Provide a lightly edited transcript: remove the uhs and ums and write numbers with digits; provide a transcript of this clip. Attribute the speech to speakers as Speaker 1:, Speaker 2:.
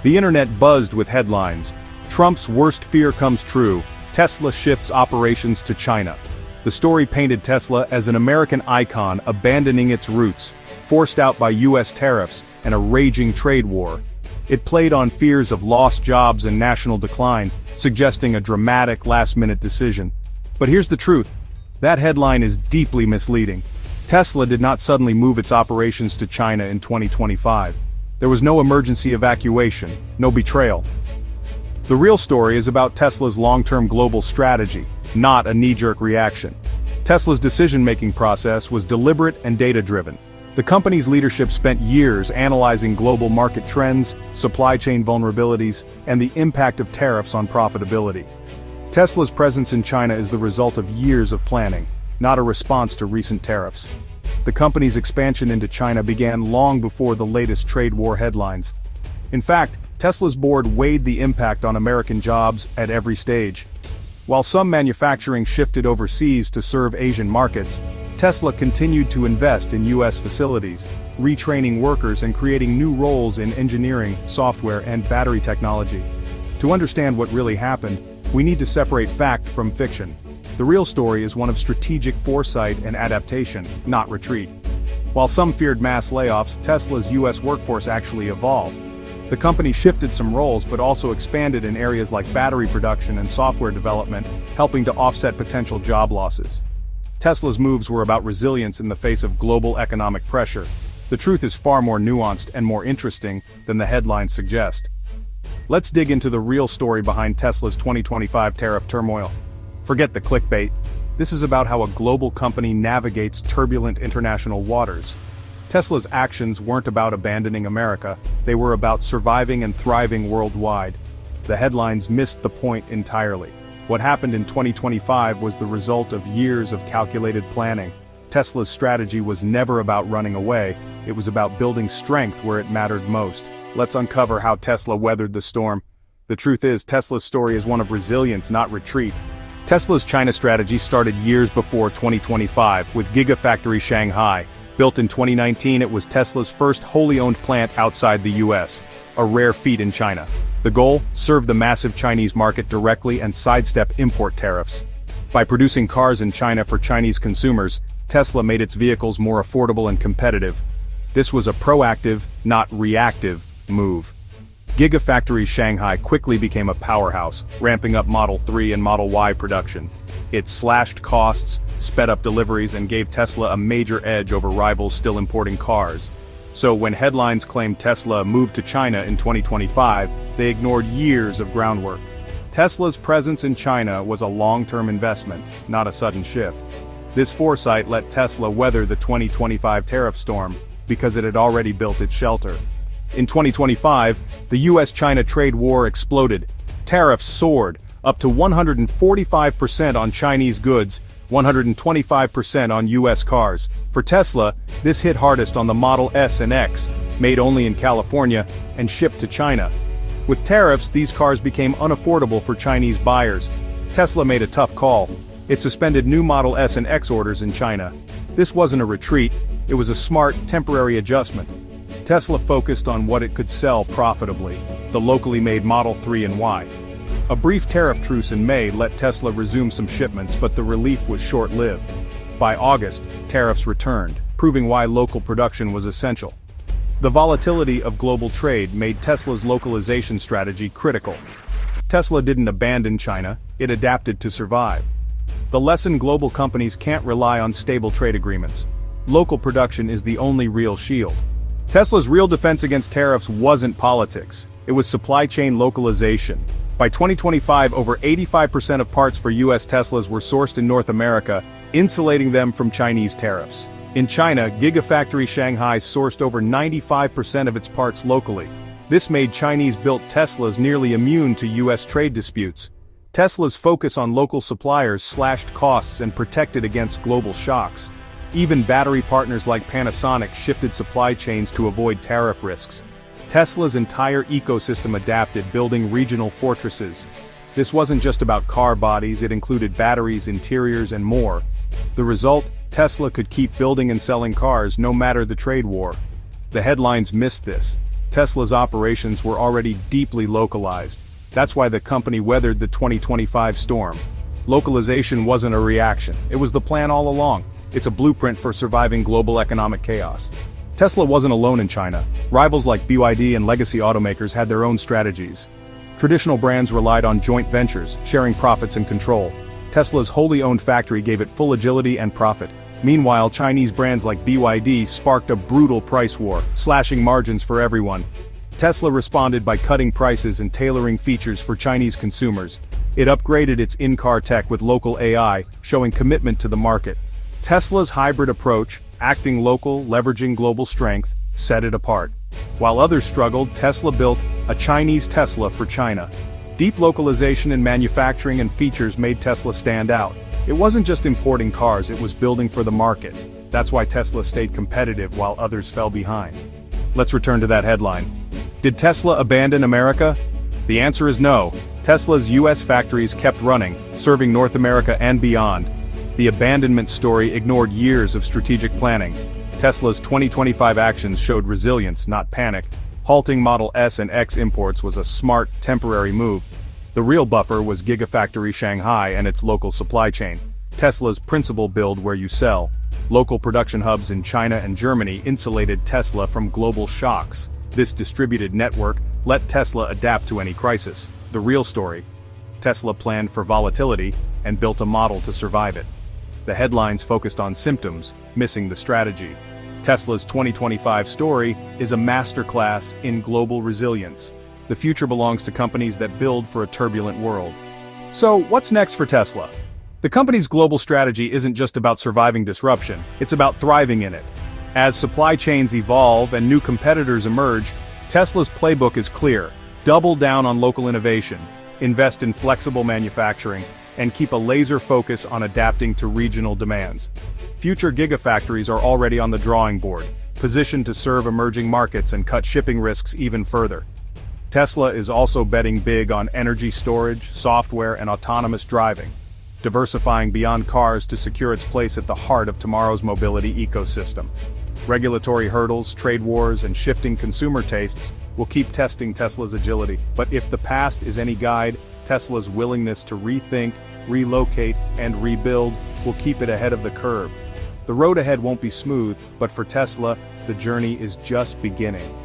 Speaker 1: The internet buzzed with headlines. Trump's worst fear comes true. Tesla shifts operations to China. The story painted Tesla as an American icon abandoning its roots, forced out by US tariffs and a raging trade war. It played on fears of lost jobs and national decline, suggesting a dramatic last-minute decision. But here's the truth. That headline is deeply misleading. Tesla did not suddenly move its operations to China in 2025. There was no emergency evacuation, no betrayal. The real story is about Tesla's long-term global strategy, not a knee-jerk reaction. Tesla's decision-making process was deliberate and data-driven. The company's leadership spent years analyzing global market trends, supply chain vulnerabilities, and the impact of tariffs on profitability. Tesla's presence in China is the result of years of planning, not a response to recent tariffs. The company's expansion into China began long before the latest trade war headlines. In fact, Tesla's board weighed the impact on American jobs at every stage. While some manufacturing shifted overseas to serve Asian markets, Tesla continued to invest in US facilities, retraining workers and creating new roles in engineering, software, and battery technology. To understand what really happened, we need to separate fact from fiction. The real story is one of strategic foresight and adaptation, not retreat. While some feared mass layoffs, Tesla's US workforce actually evolved. The company shifted some roles but also expanded in areas like battery production and software development, helping to offset potential job losses. Tesla's moves were about resilience in the face of global economic pressure. The truth is far more nuanced and more interesting than the headlines suggest. Let's dig into the real story behind Tesla's 2025 tariff turmoil. Forget the clickbait. This is about how a global company navigates turbulent international waters. Tesla's actions weren't about abandoning America, they were about surviving and thriving worldwide. The headlines missed the point entirely. What happened in 2025 was the result of years of calculated planning. Tesla's strategy was never about running away, it was about building strength where it mattered most. Let's uncover how Tesla weathered the storm. The truth is, Tesla's story is one of resilience, not retreat. Tesla's China strategy started years before 2025, with Gigafactory Shanghai. Built in 2019, it was Tesla's first wholly owned plant outside the US, a rare feat in China. The goal? Serve the massive Chinese market directly and sidestep import tariffs. By producing cars in China for Chinese consumers, Tesla made its vehicles more affordable and competitive. This was a proactive, not reactive, move. Gigafactory Shanghai quickly became a powerhouse, ramping up Model 3 and Model Y production. It slashed costs, sped up deliveries, and gave Tesla a major edge over rivals still importing cars. So when headlines claimed Tesla moved to China in 2025, they ignored years of groundwork. Tesla's presence in China was a long-term investment, not a sudden shift. This foresight let Tesla weather the 2025 tariff storm, because it had already built its shelter. In 2025, the US-China trade war exploded. Tariffs soared, up to 145% on Chinese goods, 125% on US cars. For Tesla, this hit hardest on the Model S and X, made only in California, and shipped to China. With tariffs, these cars became unaffordable for Chinese buyers. Tesla made a tough call. It suspended new Model S and X orders in China. This wasn't a retreat, it was a smart, temporary adjustment. Tesla focused on what it could sell profitably, the locally made Model 3 and Y. A brief tariff truce in May let Tesla resume some shipments, but the relief was short-lived. By August, tariffs returned, proving why local production was essential. The volatility of global trade made Tesla's localization strategy critical. Tesla didn't abandon China, it adapted to survive. The lesson: global companies can't rely on stable trade agreements. Local production is the only real shield. Tesla's real defense against tariffs wasn't politics, it was supply chain localization. By 2025, over 85% of parts for US Teslas were sourced in North America, insulating them from Chinese tariffs. In China, Gigafactory Shanghai sourced over 95% of its parts locally. This made Chinese-built Teslas nearly immune to US trade disputes. Tesla's focus on local suppliers slashed costs and protected against global shocks. Even battery partners like Panasonic shifted supply chains to avoid tariff risks. Tesla's entire ecosystem adapted, building regional fortresses. This wasn't just about car bodies, it included batteries, interiors, and more. The result? Tesla could keep building and selling cars no matter the trade war. The headlines missed this. Tesla's operations were already deeply localized. That's why the company weathered the 2025 storm. Localization wasn't a reaction, it was the plan all along. It's a blueprint for surviving global economic chaos. Tesla wasn't alone in China. Rivals like BYD and legacy automakers had their own strategies. Traditional brands relied on joint ventures, sharing profits and control. Tesla's wholly owned factory gave it full agility and profit. Meanwhile, Chinese brands like BYD sparked a brutal price war, slashing margins for everyone. Tesla responded by cutting prices and tailoring features for Chinese consumers. It upgraded its in-car tech with local AI, showing commitment to the market. Tesla's hybrid approach, acting local, leveraging global strength, set it apart. While others struggled, Tesla built a Chinese Tesla for China. Deep localization in manufacturing and features made Tesla stand out. It wasn't just importing cars, it was building for the market. That's why Tesla stayed competitive while others fell behind. Let's return to that headline. Did Tesla abandon America? The answer is no. Tesla's US factories kept running, serving North America and beyond. The abandonment story ignored years of strategic planning. Tesla's 2025 actions showed resilience, not panic. Halting Model S and X imports was a smart, temporary move. The real buffer was Gigafactory Shanghai and its local supply chain. Tesla's principal build where you sell. Local production hubs in China and Germany insulated Tesla from global shocks. This distributed network let Tesla adapt to any crisis. The real story. Tesla planned for volatility and built a model to survive it. The headlines focused on symptoms, missing the strategy. Tesla's 2025 story is a masterclass in global resilience. The future belongs to companies that build for a turbulent world. So, what's next for Tesla? The company's global strategy isn't just about surviving disruption, it's about thriving in it. As supply chains evolve and new competitors emerge, Tesla's playbook is clear. Double down on local innovation, invest in flexible manufacturing, and keep a laser focus on adapting to regional demands. Future gigafactories are already on the drawing board, positioned to serve emerging markets and cut shipping risks even further. Tesla is also betting big on energy storage, software, and autonomous driving, diversifying beyond cars to secure its place at the heart of tomorrow's mobility ecosystem. Regulatory hurdles, trade wars, and shifting consumer tastes will keep testing Tesla's agility. But if the past is any guide, Tesla's willingness to rethink, relocate, and rebuild will keep it ahead of the curve. The road ahead won't be smooth, but for Tesla, the journey is just beginning.